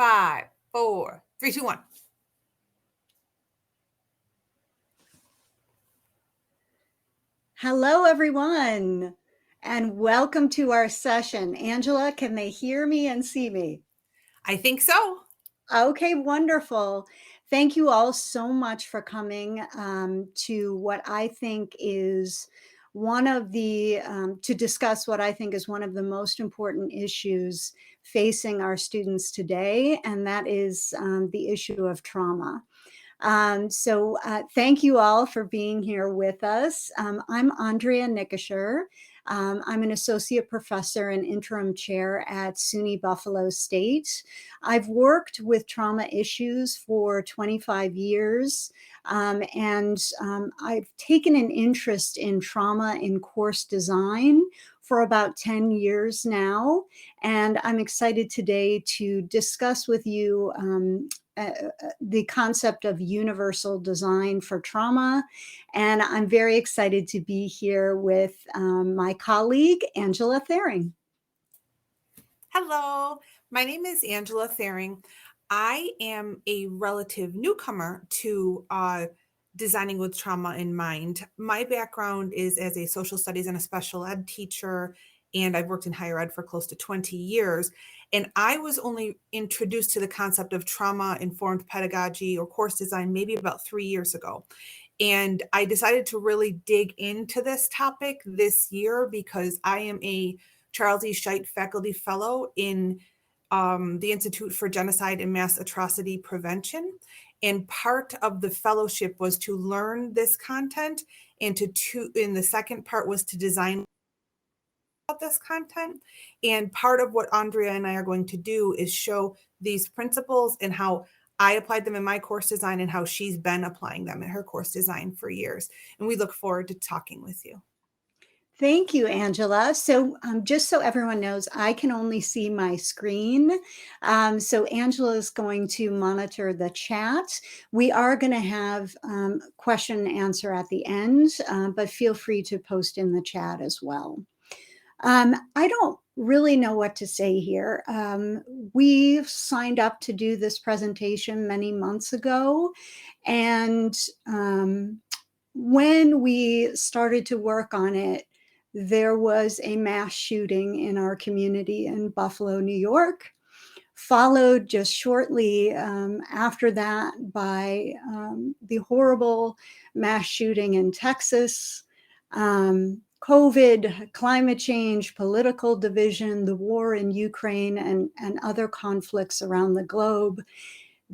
5, 4, 3, 2, 1. Hello, everyone, and welcome to our session. Angela, can they hear me and see me? I think so. Okay, wonderful. Thank you all so much for coming to what I think is one of the, to discuss what I think is one of the most important issues facing our students today, and that is the issue of trauma. So thank you all for being here with us. I'm Andrea Nickisher. I'm an associate professor and interim chair at SUNY Buffalo State. I've worked with trauma issues for 25 years, and I've taken an interest in trauma in course design for about 10 years now. And I'm excited today to discuss with you the concept of universal design for trauma. And I'm very excited to be here with my colleague, Angela Thering. Hello, my name is Angela Thering. I am a relative newcomer to designing with trauma in mind. My background is as a social studies and a special ed teacher, and I've worked in higher ed for close to 20 years. And I was only introduced to the concept of trauma-informed pedagogy or course design maybe about 3 years ago. And I decided to really dig into this topic this year because I am a Charles E. Scheidt Faculty Fellow in the Institute for Genocide and Mass Atrocity Prevention. And part of the fellowship was to learn this content, and in the second part was to design about this content. And part of what Andrea and I are going to do is show these principles and how I applied them in my course design and how she's been applying them in her course design for years. And we look forward to talking with you. Thank you, Angela. So just so everyone knows, I can only see my screen. So Angela is going to monitor the chat. We are going to have question and answer at the end, but feel free to post in the chat as well. I don't really know what to say here. We signed up to do this presentation many months ago, and when we started to work on it, there was a mass shooting in our community in Buffalo, New York, followed just shortly after that by the horrible mass shooting in Texas, COVID, climate change, political division, the war in Ukraine, and other conflicts around the globe.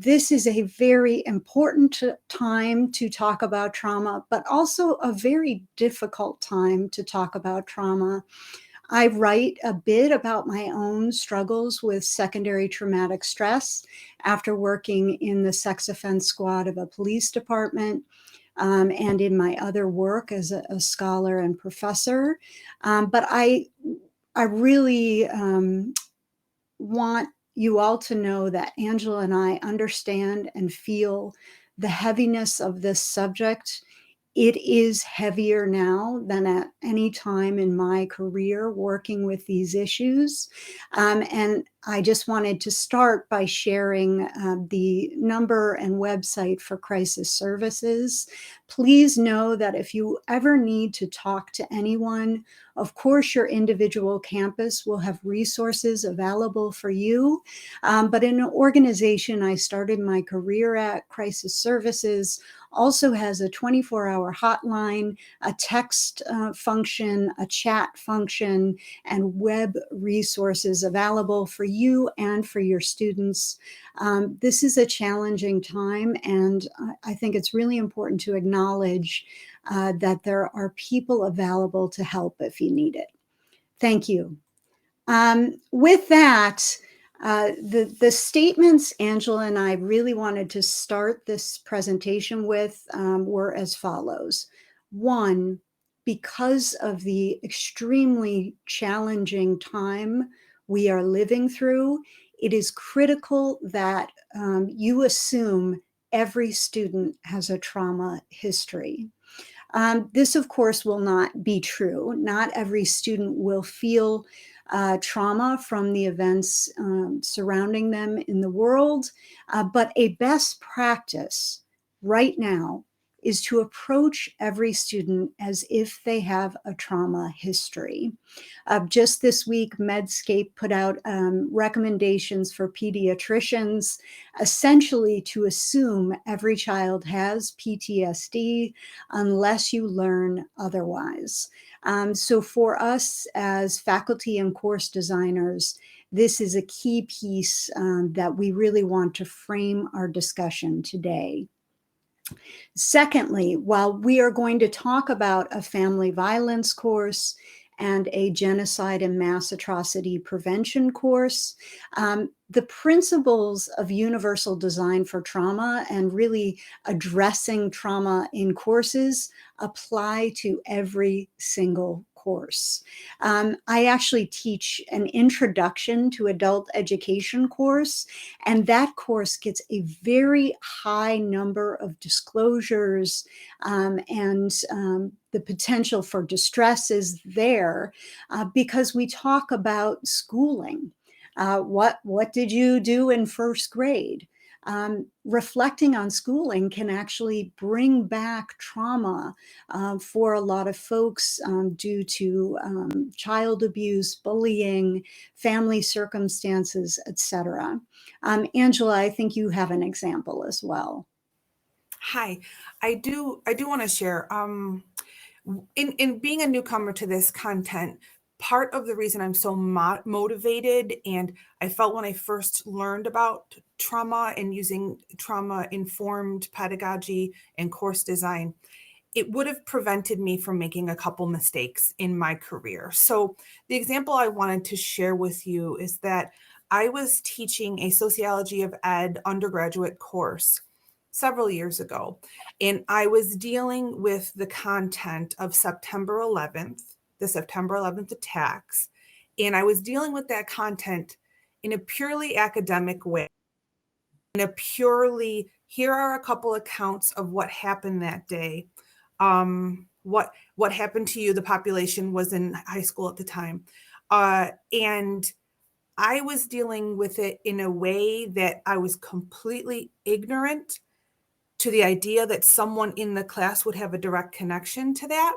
This is a very important time to talk about trauma, but also a very difficult time to talk about trauma. I write a bit about my own struggles with secondary traumatic stress after working in the sex offense squad of a police department, and in my other work as a scholar and professor. But I really want you all to know that Angela and I understand and feel the heaviness of this subject. It is heavier now than at any time in my career working with these issues. And I just wanted to start by sharing the number and website for crisis services. Please know that if you ever need to talk to anyone, of course, your individual campus will have resources available for you. But in an organization I started my career at, Crisis Services, also has a 24-hour hotline, a text function, a chat function, and web resources available for you and for your students. This is a challenging time, and I think it's really important to acknowledge that there are people available to help if you need it. Thank you. With that, the statements Angela and I really wanted to start this presentation with were as follows. One, because of the extremely challenging time we are living through, it is critical that you assume every student has a trauma history. This, of course, will not be true. Not every student will feel trauma from the events surrounding them in the world. But a best practice right now is to approach every student as if they have a trauma history. Just this week, Medscape put out recommendations for pediatricians, essentially to assume every child has PTSD unless you learn otherwise. So for us as faculty and course designers, this is a key piece that we really want to frame our discussion today. Secondly, while we are going to talk about a family violence course and a genocide and mass atrocity prevention course, the principles of universal design for trauma and really addressing trauma in courses apply to every single course. I actually teach an introduction to adult education course, and that course gets a very high number of disclosures, and the potential for distress is there because we talk about schooling. What did you do in first grade? Reflecting on schooling can actually bring back trauma for a lot of folks due to child abuse, bullying, family circumstances, etc. Angela, I think you have an example as well. Hi, I do want to share. In being a newcomer to this content, part of the reason I'm so motivated, and I felt when I first learned about trauma and using trauma-informed pedagogy and course design, it would have prevented me from making a couple mistakes in my career. So the example I wanted to share with you is that I was teaching a sociology of ed undergraduate course several years ago, and I was dealing with the content of September 11th, the September 11th attacks, and I was dealing with that content in a purely academic way, in a purely, here are a couple accounts of what happened that day. What happened to you? The population was in high school at the time. And I was dealing with it in a way that I was completely ignorant to the idea that someone in the class would have a direct connection to that.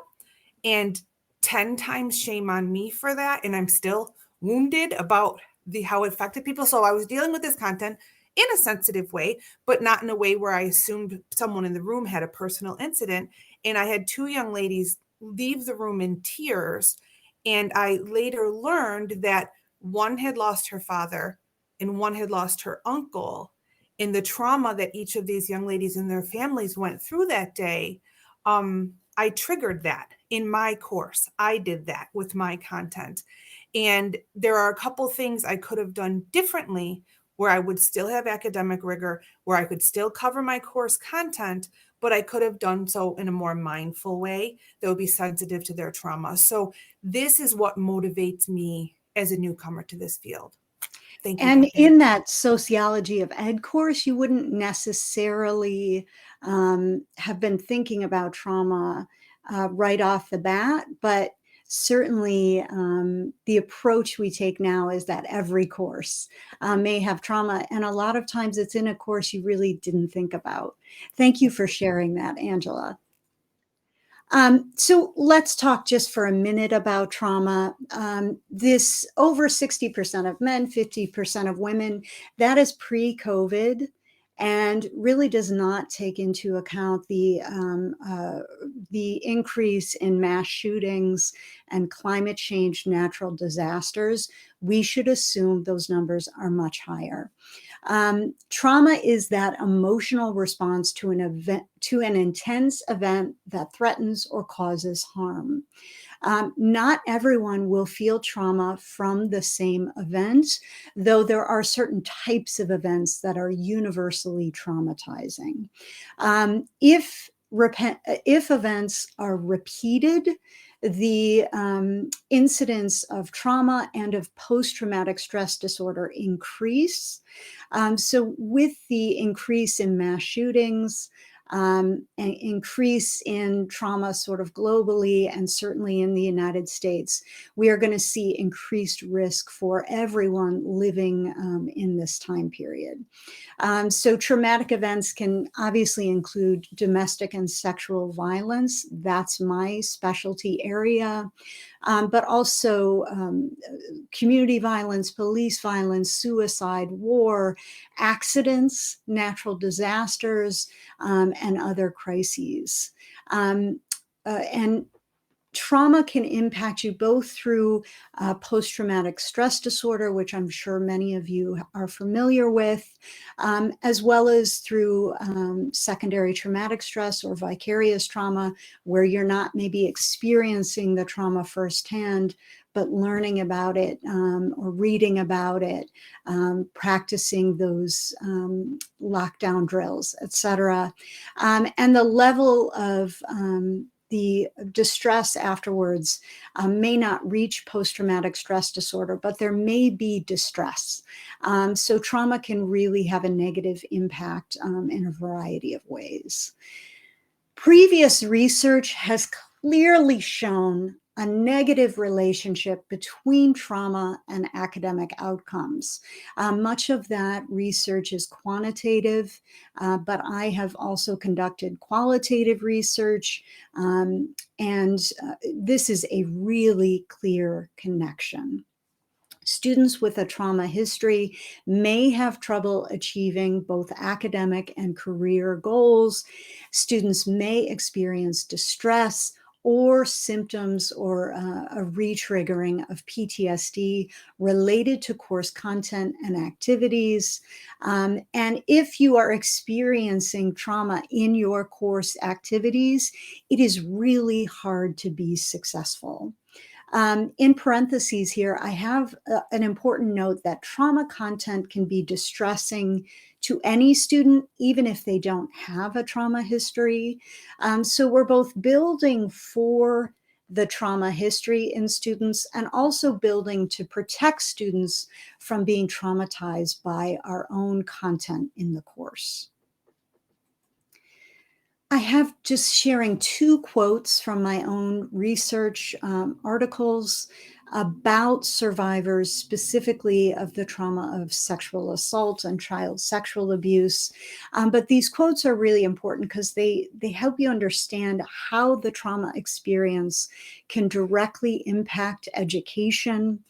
And 10 times shame on me for that. And I'm still wounded about how it affected people. So I was dealing with this content in a sensitive way, but not in a way where I assumed someone in the room had a personal incident. And I had two young ladies leave the room in tears. And I later learned that one had lost her father and one had lost her uncle. And the trauma that each of these young ladies and their families went through that day, I triggered that in my course. I did that with my content. And there are a couple things I could have done differently where I would still have academic rigor, where I could still cover my course content, but I could have done so in a more mindful way that would be sensitive to their trauma. So this is what motivates me as a newcomer to this field. Thank you, And Dr. in that sociology of ed course, you wouldn't necessarily have been thinking about trauma right off the bat, but certainly the approach we take now is that every course may have trauma, and a lot of times it's in a course you really didn't think about. Thank you for sharing that, Angela. So let's talk just for a minute about trauma. This over 60% of men, 50% of women, that is pre-COVID and really does not take into account the increase in mass shootings and climate change natural disasters. We should assume those numbers are much higher. Trauma is that emotional response to an event, to an intense event that threatens or causes harm. Not everyone will feel trauma from the same event, though there are certain types of events that are universally traumatizing. If events are repeated, the incidence of trauma and of post-traumatic stress disorder increase. So with the increase in mass shootings, an increase in trauma sort of globally and certainly in the United States, we are going to see increased risk for everyone living in this time period. So traumatic events can obviously include domestic and sexual violence. That's my specialty area. But also community violence, police violence, suicide, war, accidents, natural disasters, and other crises. And trauma can impact you both through post-traumatic stress disorder, which I'm sure many of you are familiar with, as well as through secondary traumatic stress or vicarious trauma, where you're not maybe experiencing the trauma firsthand, but learning about it or reading about it, practicing those lockdown drills, etc. And the level of the distress afterwards may not reach post-traumatic stress disorder, but there may be distress. So trauma can really have a negative impact in a variety of ways. Previous research has clearly shown a negative relationship between trauma and academic outcomes. Much of that research is quantitative, but I have also conducted qualitative research, and this is a really clear connection. Students with a trauma history may have trouble achieving both academic and career goals. Students may experience distress or symptoms or a re-triggering of PTSD related to course content and activities. And if you are experiencing trauma in your course activities, it is really hard to be successful. In parentheses here, I have an important note that trauma content can be distressing to any student, even if they don't have a trauma history. So we're both building for the trauma history in students and also building to protect students from being traumatized by our own content in the course. I have just sharing two quotes from my own research articles about survivors, specifically of the trauma of sexual assault and child sexual abuse. But these quotes are really important because they help you understand how the trauma experience can directly impact education,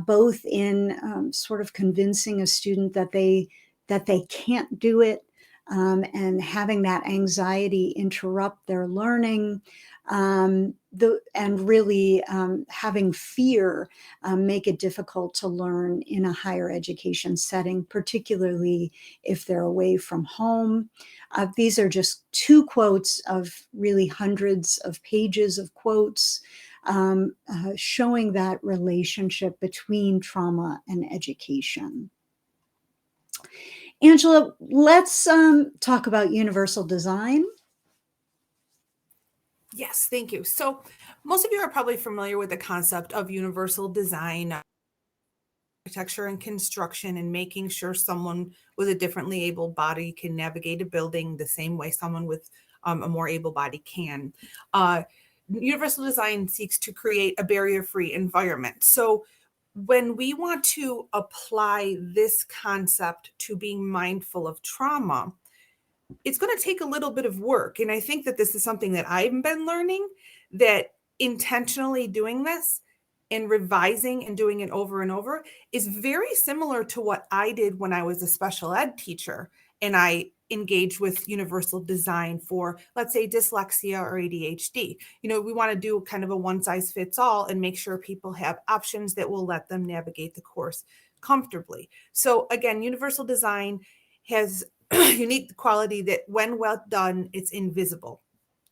both in sort of convincing a student that they can't do it, and having that anxiety interrupt their learning, and really having fear make it difficult to learn in a higher education setting, particularly if they're away from home. These are just two quotes of really hundreds of pages of quotes showing that relationship between trauma and education. Angela, let's talk about universal design. Yes, thank you. So most of you are probably familiar with the concept of universal design, architecture and construction, and making sure someone with a differently able body can navigate a building the same way someone with a more able body can. Universal design seeks to create a barrier-free environment. So when we want to apply this concept to being mindful of trauma, it's going to take a little bit of work. And I think that this is something that I've been learning, that intentionally doing this and revising and doing it over and over is very similar to what I did when I was a special ed teacher and I engaged with universal design for, let's say, dyslexia or ADHD. We want to do kind of a one size fits all and make sure people have options that will let them navigate the course comfortably. So again, universal design has unique quality that when well done, it's invisible.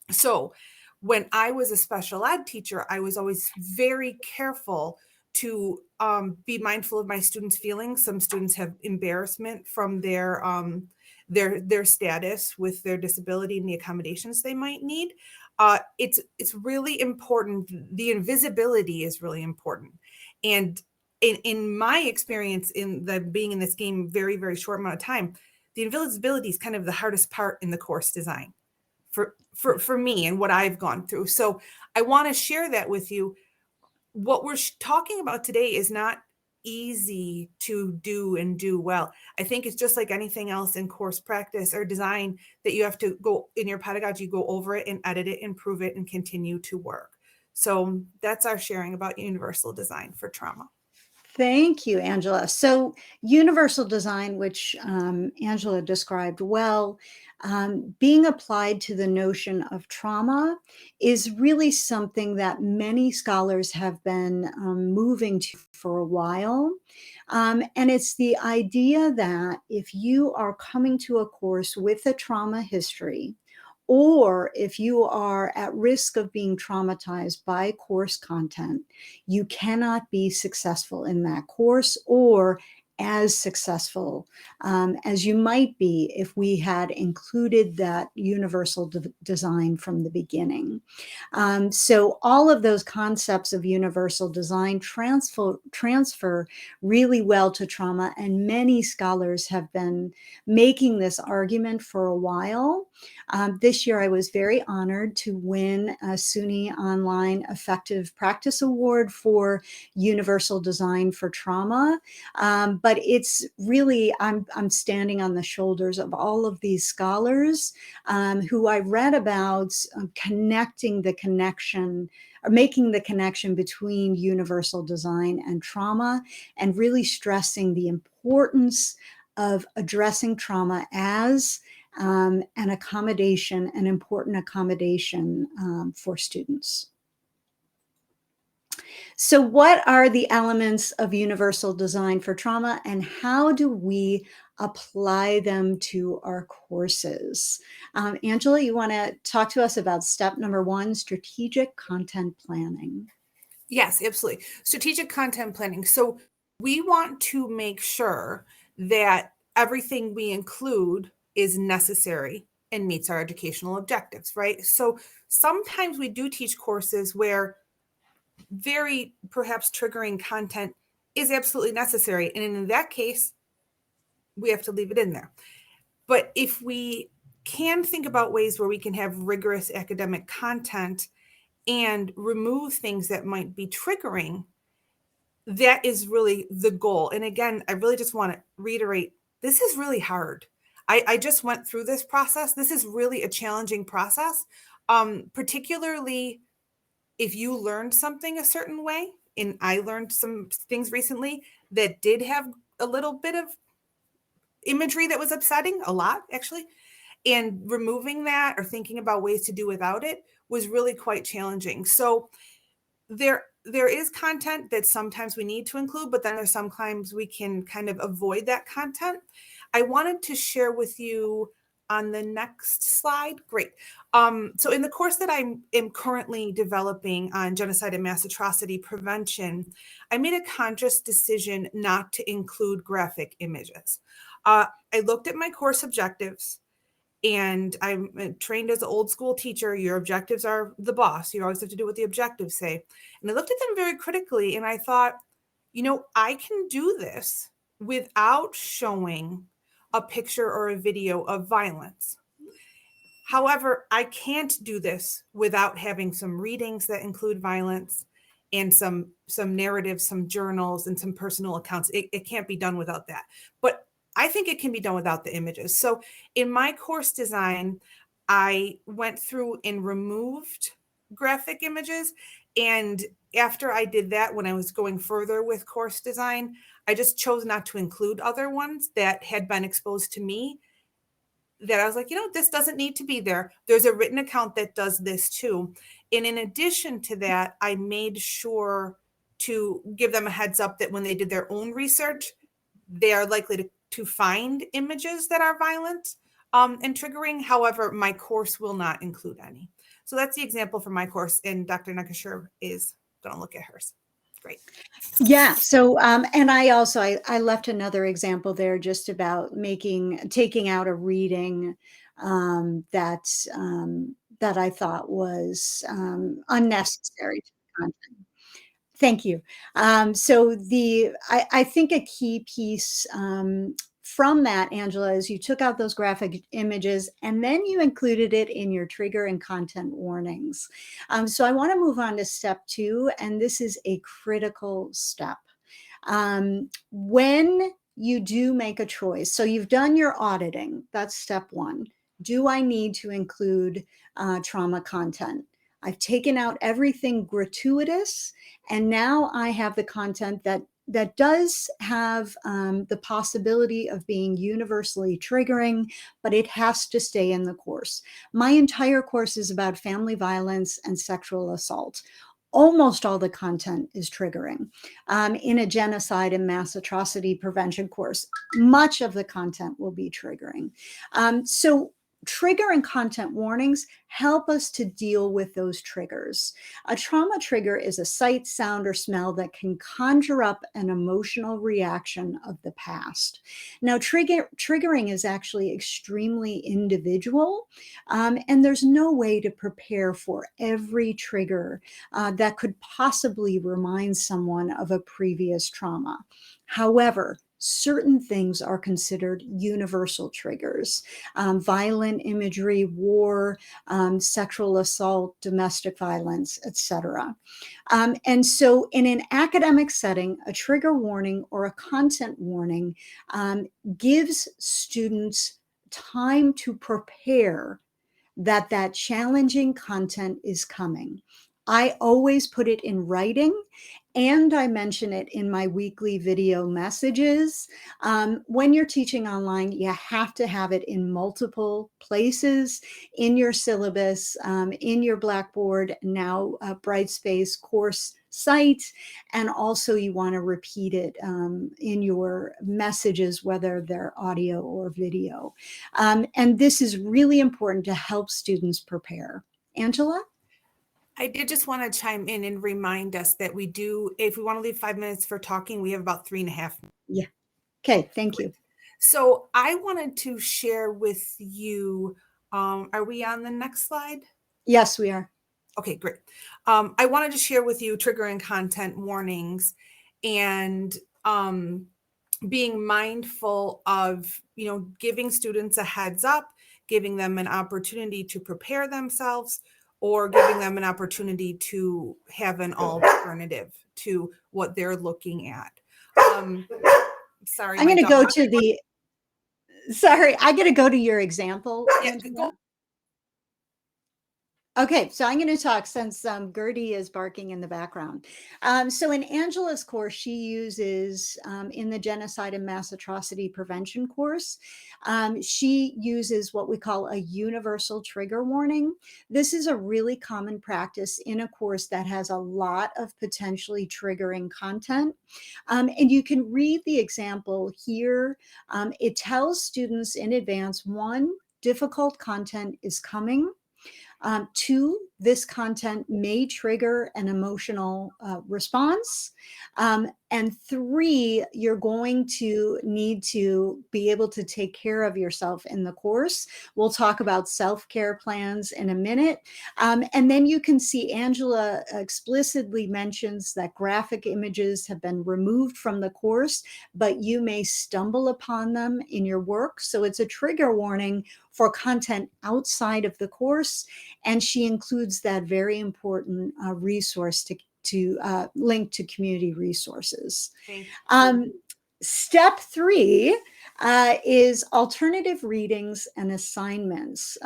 So when I was a special ed teacher, I was always very careful to be mindful of my students' feelings. Some students have embarrassment from their status with their disability and the accommodations they might need. It's really important. The invisibility is really important. And in my experience in the being in this game very, very short amount of time, the invisibility is kind of the hardest part in the course design for me and what I've gone through. So I want to share that with you. What we're talking about today is not easy to do and do well. I think it's just like anything else in course practice or design, that you have to go in your pedagogy, go over it and edit it, improve it, and continue to work. So that's our sharing about universal design for trauma. Thank you, Angela. So, universal design, which Angela described well, being applied to the notion of trauma is really something that many scholars have been moving to for a while. And it's the idea that if you are coming to a course with a trauma history, or if you are at risk of being traumatized by course content, you cannot be successful in that course, or as successful as you might be if we had included that universal design from the beginning. So all of those concepts of universal design transfer really well to trauma, and many scholars have been making this argument for a while. This year, I was very honored to win a SUNY Online Effective Practice Award for Universal Design for Trauma. But it's really, I'm standing on the shoulders of all of these scholars who I read about connecting the connection, or making the connection between universal design and trauma, and really stressing the importance of addressing trauma as an accommodation, an important accommodation for students. So, what are the elements of universal design for trauma, and how do we apply them to our courses? Angela, you want to talk to us about step number one, strategic content planning? Yes, absolutely. Strategic content planning. So we want to make sure that everything we include is necessary and meets our educational objectives, right? So sometimes we do teach courses where very perhaps triggering content is absolutely necessary. And in that case, we have to leave it in there. But if we can think about ways where we can have rigorous academic content and remove things that might be triggering, that is really the goal. And again, I really just want to reiterate, this is really hard. I just went through this process. This is really a challenging process, particularly if you learned something a certain way. And I learned some things recently that did have a little bit of imagery that was upsetting, a lot actually. And removing that or thinking about ways to do without it was really quite challenging. So there is content that sometimes we need to include, but then there's sometimes we can kind of avoid that content. I wanted to share with you on the next slide. Great. So in the course that I am currently developing on genocide and mass atrocity prevention, I made a conscious decision not to include graphic images. I looked at my course objectives, and I'm trained as an old school teacher. Your objectives are the boss. You always have to do what the objectives say. And I looked at them very critically, and I thought, I can do this without showing a picture or a video of violence. However, I can't do this without having some readings that include violence and some narratives, some journals, and some personal accounts. It can't be done without that. But I think it can be done without the images. So in my course design, I went through and removed graphic images. And after I did that, when I was going further with course design, I just chose not to include other ones that had been exposed to me, that I was like, this doesn't need to be there. There's a written account that does this too. And in addition to that, I made sure to give them a heads up that when they did their own research, they are likely to find images that are violent and triggering. However, my course will not include any. So that's the example for my course, and Dr. Nekasher is going to look at hers. Great. Yeah. So, and I also, I left another example there just about taking out a reading that I thought was unnecessary to the content. Thank you. So I think a key piece from that, Angela, is you took out those graphic images and then you included it in your trigger and content warnings. So I want to move on to step 2, and this is a critical step. When you do make a choice, so you've done your auditing, that's step 1. Do I need to include trauma content? I've taken out everything gratuitous, and now I have the content that does have the possibility of being universally triggering, but it has to stay in the course. My entire course is about family violence and sexual assault. Almost all the content is triggering. In a genocide and mass atrocity prevention course, much of the content will be triggering. So trigger and content warnings help us to deal with those triggers. A trauma trigger is a sight, sound, or smell that can conjure up an emotional reaction of the past. Now, triggering is actually extremely individual, and there's no way to prepare for every trigger that could possibly remind someone of a previous trauma. However, certain things are considered universal triggers: violent imagery, war, sexual assault, domestic violence, etc. And so in an academic setting, a trigger warning or a content warning gives students time to prepare that challenging content is coming. I always put it in writing, and I mention it in my weekly video messages. When you're teaching online, you have to have it in multiple places in your syllabus, in your Blackboard, now Brightspace course site, and also you want to repeat it in your messages, whether they're audio or video. And this is really important to help students prepare. Angela? I did just want to chime in and remind us that we do, if we want to leave 5 minutes for talking, we have about 3.5. Yeah. Okay, thank you. So I wanted to share with you, are we on the next slide? Yes, we are. Okay, great. I wanted to share with you triggering content warnings and being mindful of, giving students a heads up, giving them an opportunity to prepare themselves, or giving them an opportunity to have an alternative to what they're looking at. Sorry, I'm going to go to the, sorry, I got to go to your example, Angela. Okay, so I'm going to talk since Gertie is barking in the background. So in Angela's course, she uses, in the Genocide and Mass Atrocity Prevention course, she uses what we call a universal trigger warning. This is a really common practice in a course that has a lot of potentially triggering content. And you can read the example here. It tells students in advance, 1, difficult content is coming. 2, this content may trigger an emotional response. And 3, you're going to need to be able to take care of yourself in the course. We'll talk about self-care plans in a minute. And then you can see Angela explicitly mentions that graphic images have been removed from the course, but you may stumble upon them in your work. So it's a trigger warning for content outside of the course. And she includes that very important resource to link to community resources. Step 3 is alternative readings and assignments.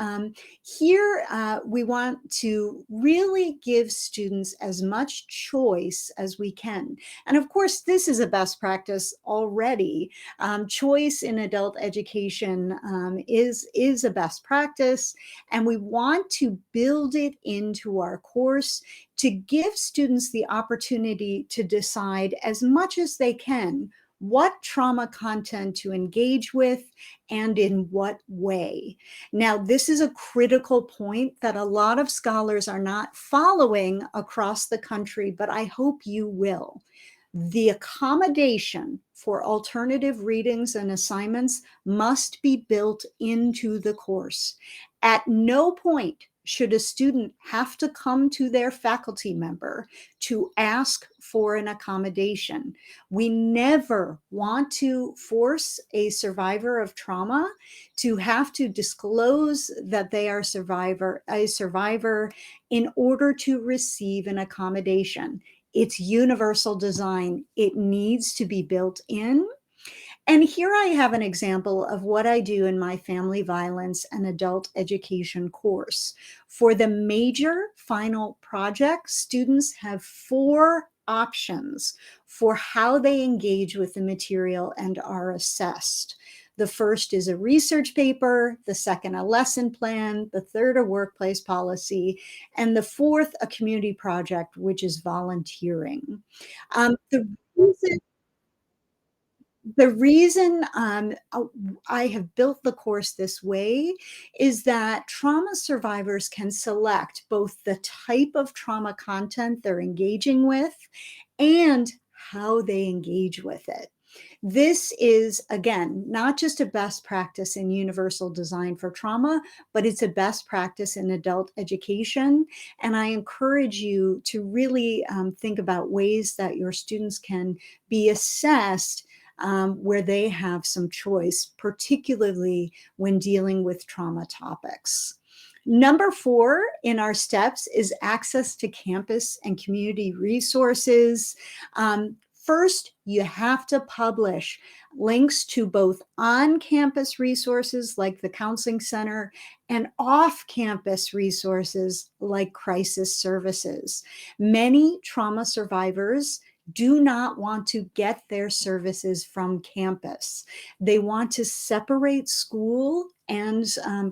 Here, we want to really give students as much choice as we can. And of course, this is a best practice already. Choice in adult education is a best practice, and we want to build it into our course to give students the opportunity to decide as much as they can what trauma content to engage with and in what way. Now, this is a critical point that a lot of scholars are not following across the country, but I hope you will. The accommodation for alternative readings and assignments must be built into the course. At no point should a student have to come to their faculty member to ask for an accommodation. We never want to force a survivor of trauma to have to disclose that they are a survivor in order to receive an accommodation. It's universal design. It needs to be built in. And here I have an example of what I do in my family violence and adult education course. For the major final project, students have 4 options for how they engage with the material and are assessed. The first is a research paper, the second a lesson plan, the third a workplace policy, and the fourth a community project, which is volunteering. The reason I have built the course this way is that trauma survivors can select both the type of trauma content they're engaging with and how they engage with it. This is, again, not just a best practice in universal design for trauma, but it's a best practice in adult education. And I encourage you to really think about ways that your students can be assessed where they have some choice, particularly when dealing with trauma topics. Number 4 in our steps is access to campus and community resources. First, you have to publish links to both on-campus resources like the Counseling Center and off-campus resources like crisis services. Many trauma survivors do not want to get their services from campus. They want to separate school and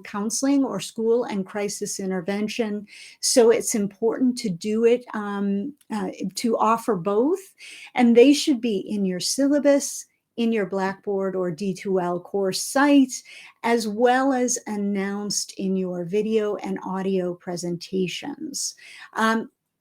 counseling, or school and crisis intervention. So it's important to do it, to offer both. And they should be in your syllabus, in your Blackboard or D2L course site, as well as announced in your video and audio presentations.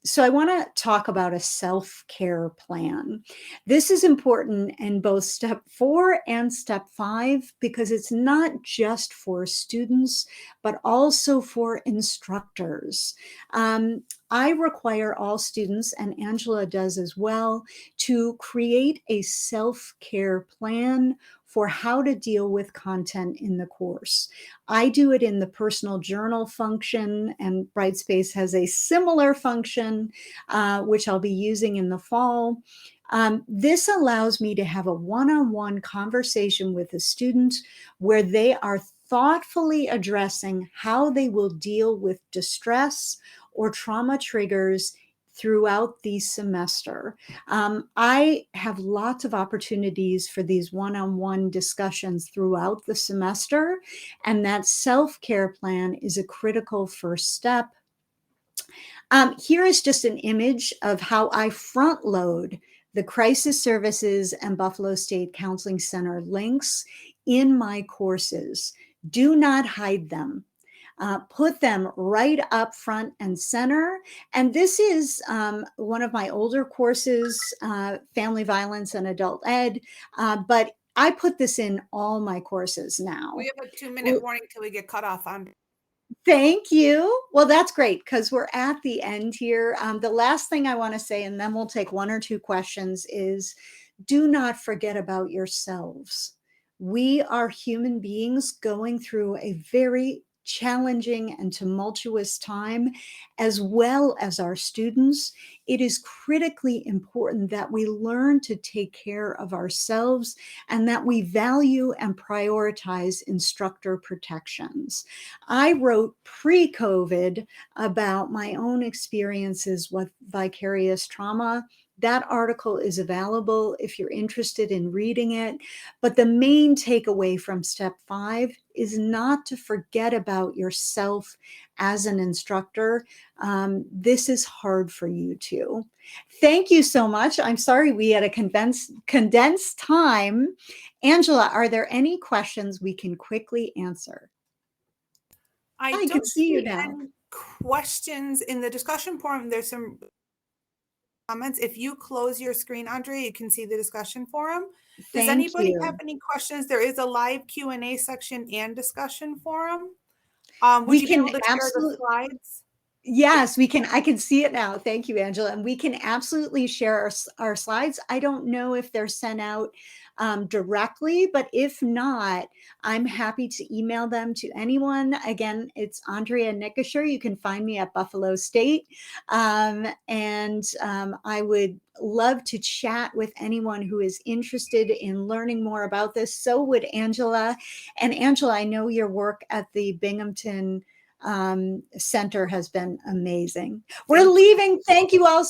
So I want to talk about a self-care plan. This is important in both step 4 and step 5 because it's not just for students, but also for instructors. I require all students, and Angela does as well, to create a self-care plan for how to deal with content in the course. I do it in the personal journal function, and Brightspace has a similar function, which I'll be using in the fall. This allows me to have a one-on-one conversation with a student where they are thoughtfully addressing how they will deal with distress or trauma triggers throughout the semester. I have lots of opportunities for these one-on-one discussions throughout the semester, and that self-care plan is a critical first step. Here is just an image of how I front load the crisis services and Buffalo State Counseling Center links in my courses. Do not hide them. Put them right up front and center. And this is one of my older courses, Family Violence and Adult Ed, but I put this in all my courses now. We have a 2-minute warning till we get cut off on. Thank you. Well, that's great because we're at the end here. The last thing I want to say, and then we'll take 1 or 2 questions, is do not forget about yourselves. We are human beings going through a very challenging and tumultuous time, as well as our students. It is critically important that we learn to take care of ourselves and that we value and prioritize instructor protections. I wrote pre-COVID about my own experiences with vicarious trauma. That article is available if you're interested in reading it. But the main takeaway from step 5 is not to forget about yourself as an instructor. This is hard for you too. Thank you so much. I'm sorry we had a condensed time. Angela, are there any questions we can quickly answer? I can don't see you see now. any questions in the discussion forum. There's some comments. If you close your screen, Andrea, you can see the discussion forum. Does anybody have any questions? There is a live Q&A section and discussion forum. Would We you be can able to share the absolutely. slides? Yes, we can. I can see it now. Thank you, Angela. And we can absolutely share our slides. I don't know if they're sent out directly, but if not, I'm happy to email them to anyone. Again, it's Andrea Nickisher. You can find me at Buffalo State. I would love to chat with anyone who is interested in learning more about this. So would Angela. And Angela, I know your work at the Binghamton Center has been amazing. We're Thank you. leaving. Thank you all